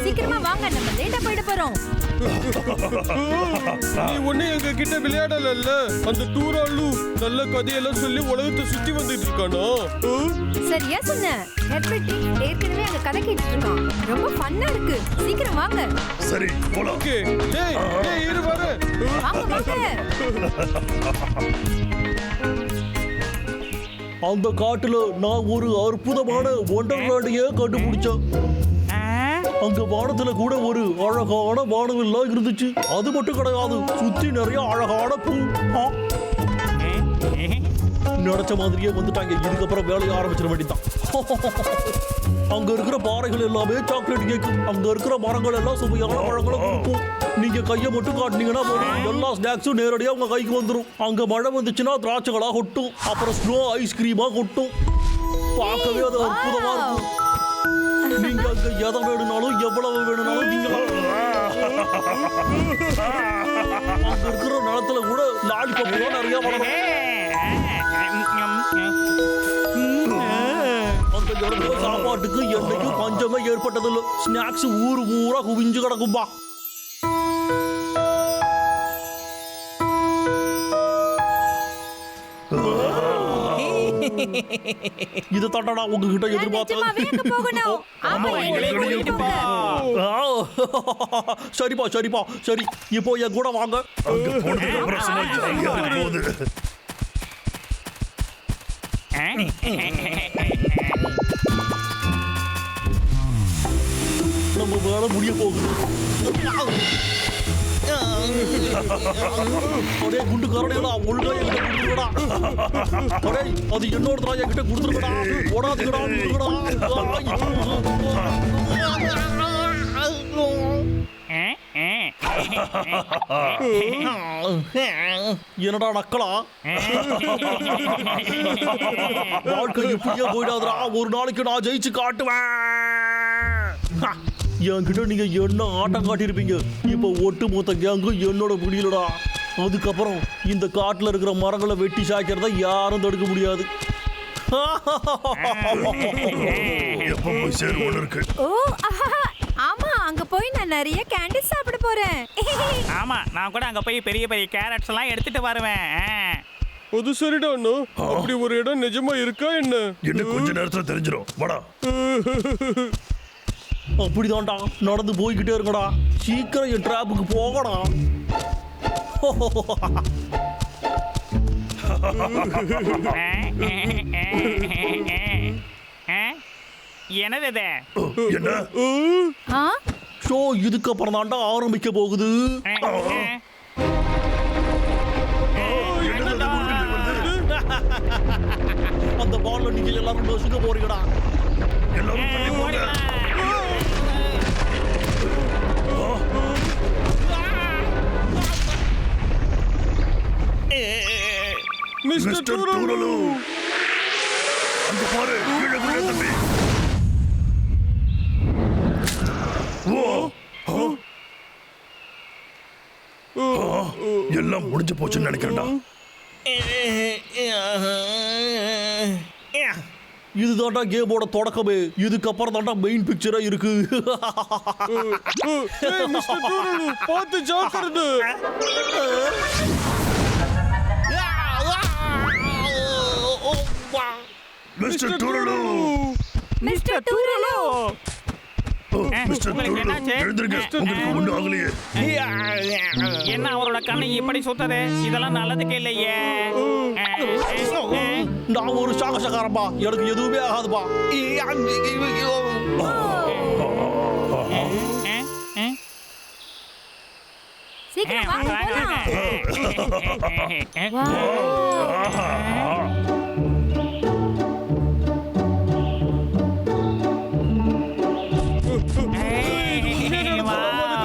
சீக்கிரமா வாங்க, நம்ம லேட்டா போயிட போறோம். நீ ஒண்ணு எங்க கிட்ட விளையாடல. அந்த டூராலு நல்ல கதையெல்லாம் சொல்லி உலகத்தை சுத்தி வந்துட்டு இருக்கானா? சரியா சொன்ன. ஹெர்பர்ட் ஏற்கனவே அங்க கதை கேட்டுட்டு இருக்கான். ரொம்ப ஃபன்னா இருக்கு. சீக்கிரம் வாங்க. சரி போலாம். ஓகே. டேய் இரு வர. வாங்க வாங்க. அந்த காட்டுல நான் ஒரு அற்புதமான ஒண்டர்லாண்டையே கண்டுபிடிச்சேன். அங்க வானத்துல கூட ஒரு அழகான வானவில்லாம் இருந்துச்சு. அது மட்டும் கிடையாது, சுத்தி நிறைய அழகான பூ. நினைச்ச மாதிரியே வந்துட்டாங்க. இதுக்கப்புறம் வேலையை ஆரம்பிச்சிட வேண்டியதான். அங்க இருக்கிற பாறைகள் எல்லாமே சாக்லேட் கேக்கு. அங்க இருக்கிற மரங்கள் எல்லாம் சுவையான பழங்களை கொடுக்கும். நீங்க கையை மட்டும் காட்டினீங்கன்னா போதும், எல்லா ஸ்நாக்ஸும் நேரடியா உங்க கைக்கு வந்துடும். அங்க மழை வந்துச்சுன்னா திராட்சைகளா கொட்டும், அப்புறம் ஸ்னோ ஐஸ்கிரீமா கொட்டும். பார்க்கவே அது அற்புதமா இருக்கும். நீங்க அங்க எதை வேணும்னாலும் எவ்வளவு வேணும்னாலும் நீங்க அங்க இருக்கிற நிலத்துல கூட லாலிபப் நிறைய வளரும். அந்த இடத்துல சாப்பாட்டுக்கு என்னைக்கு பஞ்சமே ஏற்பட்டதில்லை. ஸ்நாக்ஸ் ஊரு ஊரா குவிஞ்சு கிடக்கும்பா. இது தாண்டா உங்ககிட்ட எதிர்பார்த்தது. சரிப்பா சரிப்பா சரி, இப்போ என் கூட வாங்க. நம்ம வேலை முடிய போகுது. ஒரே குண்டு கரடைகளா ஒழுங்கா என்கிட்ட கொடுத்துருக்கடா. ஒரே அது என்னோட என்கிட்ட கொடுத்துருக்கடா. ஓடாதுக்கடா. என்னடா நக்கலா, வாழ்க்கை இப்படியே போயிடாதுடா. ஒரு நாளைக்கு நான் ஜெயிச்சு காட்டுவேன். என்கிட்ட நீங்க என்ன ஆட்டம் காட்டியிருப்பீங்க. இப்ப ஒட்டு மொத்த கேங்கும் என்னோட முடியலடா. அதுக்கப்புறம் இந்த காட்டுல இருக்கிற மரங்களை வெட்டி சாய்க்கிறத யாரும் தடுக்க முடியாது. ஆமா, அங்க போய் நான் நிறைய கேண்டி சாப்பிட போறேன். ஆமா, நான் கூட அங்க போய் பெரிய பெரிய கேரட்ஸ் எல்லாம் எடுத்துட்டு வருவேன். அது சரிடா அண்ணா. அப்படி ஒரு இடம் நிஜமா இருக்கா என்ன? இன்னும் கொஞ்ச நேரத்துல தெரிஞ்சிடும். வாடா. அப்படிதான்டா, நடந்து போய்கிட்டே இருக்கடா. சீக்கிரம் என் டிராப்புக்கு போகடா. என்னது இது? என்ன ஷோ இதுக்கப்புறம் தான்டா ஆரம்பிக்க போகுது. அந்த பால்ல நீங்க எல்லாரும் நசுக்க போறீங்கடா. எல்லாரும் தள்ளி போங்க. மிஸ்டர் டூராலு, அங்க பாரு, கீழே விழ தம்பி. எல்லாம் முடிஞ்சு போச்சுன்னு நினைக்கிறேன்டா. இதுதான்டா கேமோட தொடக்கமே. இதுக்கப்புறம் தான்டா மெயின் பிக்சரா இருக்கு. மிஸ்டர் டூராலு, பார்த்து ஜாக்கிரதை. மிஸ்டர் டூராலு, மிஸ்டர் டூராலு, மிஸ்டர் டூராலு, எழுந்திருங்க. உங்களுக்கு ஒண்ணும் ஆகலையே. என்ன அவரோட கண்ணை இப்படி சுத்தது? இதெல்லாம் நல்லதுக்கு இல்லையே. நான் ஒரு சாகசக்காரன்பா, எனக்கு எதுவுமே ஆகாதுப்பா. சீக்கிரம் வாங்க போலாம்.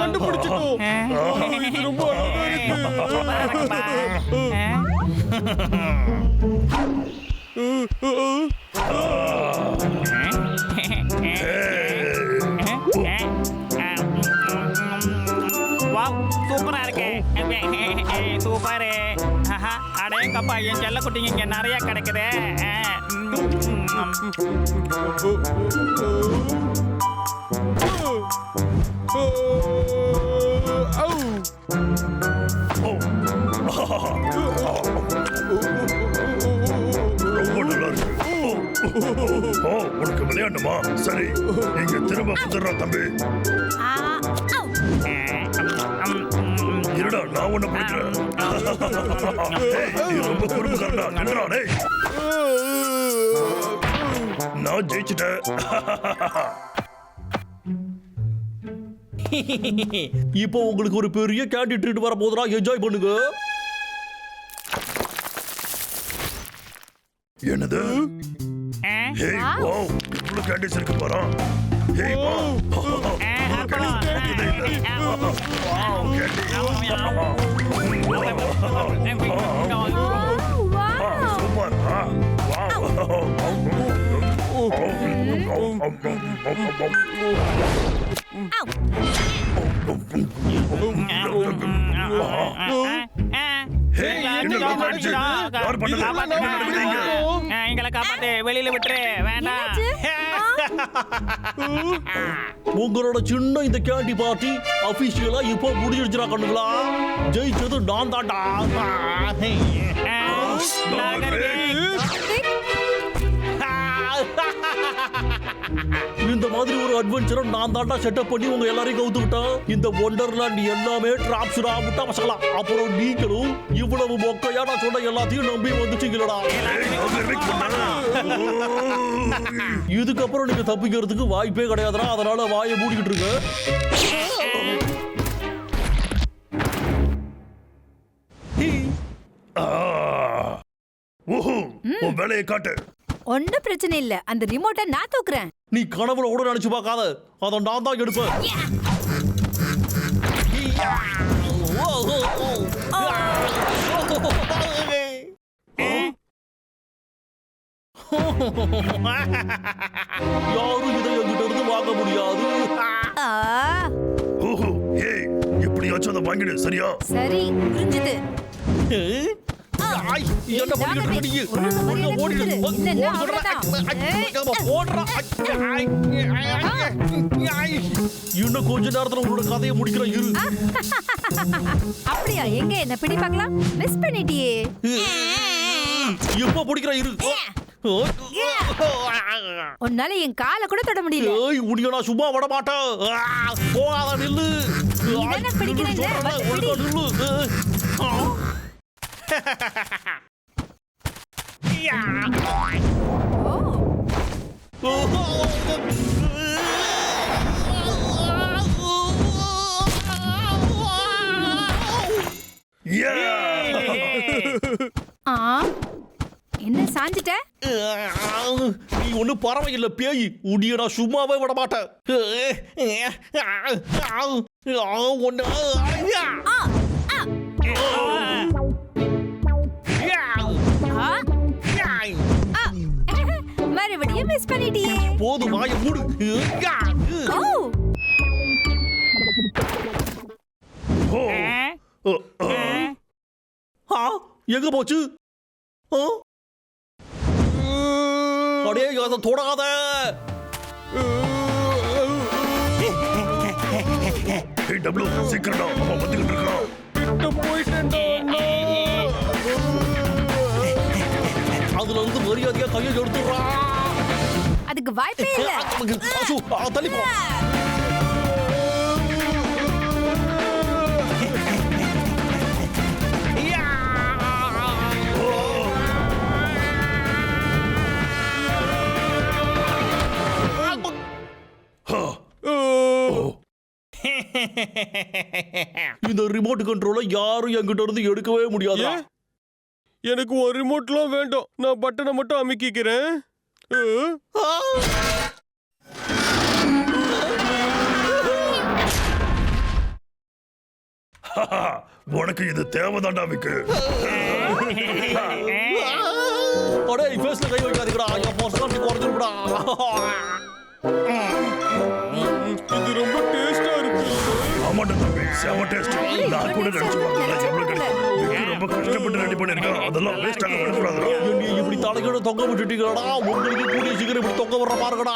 கண்டுபிடிச்சிட்டோம். இது ரொம்ப அழகா சூப்பரா இருக்கு. சூப்பரு. அடேங்கப்பா, என் செல்ல குட்டிங்க இங்க நிறைய கிடைக்குது. ரொம்ப நல்லா இருக்கு. ஓ, உனக்கு விளையாண்டுமா? சரி, நீங்க திரும்ப வந்துடுறா தம்பி. இருடா, நான் உன்னை பிடிக்கிறேன். நீ ரொம்ப குறும்புக்காரனா. நின்றா, டேய். நான் ஜெயிச்சிட்டேன். இப்போ உங்களுக்கு ஒரு பெரிய கேண்டி ட்ரீட் வர போதுடா, என்ஜாய் பண்ணுங்க. என்னது? ஹேய், வாவ், இவ்வளவு கேண்டிஸ் இருக்கு பாரு. Hey, wow. கேண்டிஸ் கிடைக்கவே இல்லை. Wow, candy. சூப்பர். எங்களை காப்பாத்து, வெளியில விட்டுரு, வேண்டாம். உங்களோட சின்ன இந்த கேண்டி பார்ட்டி அபிஷியலா இப்போ முடிஞ்சிருச்சுடா கண்ணுங்களா. ஜெயிச்சது நான் தான்டா. இந்த மாதிரி ஒரு அட்வென்ச்சரை நான் தாண்டா செட்டப் பண்ணி உங்க எல்லாரையும் கவுத்து விட்டேன். இந்த ஒண்டர்லாண்ட் எல்லாமே டிராப்ஸ்டா முட்டா மசாலா. அப்புறம் நீங்களும் இவ்வளவு மொக்கையா நான் சொன்ன எல்லாத்தையும் நம்பி வந்துட்டீங்களடா. இதுக்கப்புறம் நீங்க தப்பிக்கிறதுக்கு வாய்ப்பே கிடையாதுடா. அதனால வாயை மூடிக்கிட்டு இருக்க. உன் வேலையை காட்டு. ஒன்னும் பிரச்சனை இல்ல, அந்த ரிமோட்டை நான் தூக்குறேன். நீ கனவுல கூட நினைச்சு பார்க்காத, அதை நான் தான் எடுப்பேன். யாரும் இதை என்கிட்ட இருந்து வாங்க முடியாது. ஏய், எப்படியாச்சும் அதை வாங்கிடு, சரியா? சரி, புரிஞ்சுது. என்ன பண்ணிட்டு இருக்க நீ? ஓடிடு. இன்னும் கொஞ்ச நேரத்துல உங்களோட கதையை முடிக்கிறேன் இரு. அப்படியா? எங்க என்ன பிடி பார்க்கலாம். மிஸ் பண்ணிட்டியே. எப்ப பிடிக்கிற இரு. உன்னால என் காலை கூட தொட முடியல. ஏய், உன்னை நான் சும்மா விட மாட்டேன். போகாத நில்லு. நீதானே பிடிக்கிறேன்னு வந்து பிடி. நில்லு. என்ன சாஞ்சிட்ட? நீ ஒண்ணு பரவாயில்ல பேய். உன்னை நான் சும்மாவே விட மாட்டேன். மறுபடியும் மிஸ் பண்ணிட்டியே. போதும், வாயை மூடு. எங்க போச்சு? அடே, அதை தொடாத. டபுள் சீக்கிரம்டா, அவன் வந்துகிட்டு இருக்கான். அதுல இருந்து மரியாதையா கையை எடுத்துடுறா. அதுக்கு வாய்ப்பே இல்ல. தள்ளி போ. இந்த ரிமோட் கண்ட்ரோலை யாரும் என்கிட்ட இருந்து எடுக்கவே முடியாது. எனக்கு ஒரு ரிமோட்லாம் வேண்டாம். நான் பட்டனை மட்டும் அமுக்கிக்கிறேன். உனக்கு இது தேவைதான்டா மிக்கு. அடே, ஃபேஸ்ல கை வைக்காதீங்கடா. என் பர்சனாலிட்டி குறைஞ்சிருக்குடா. இது ரொம்ப டேஸ்டா இருக்கு. ஆமாண்டா தம்பி, செம டேஸ்ட். நான் கூட நினைச்சு பார்த்தேன் எவ்வளவு கிடைக்கும். ரொம்ப கஷ்டப்பட்டு ரெடி பண்ணிருக்கோம் அதெல்லாம் வேஸ்ட் ஆக விடக்கூடாதுடா என்னைய இப்படி தலைகீழ தொங்க விட்டுட்டீங்களா உங்களுக்கு கூடிய சீக்கிரம் இப்படி தொங்க வர்ற பாருங்கடா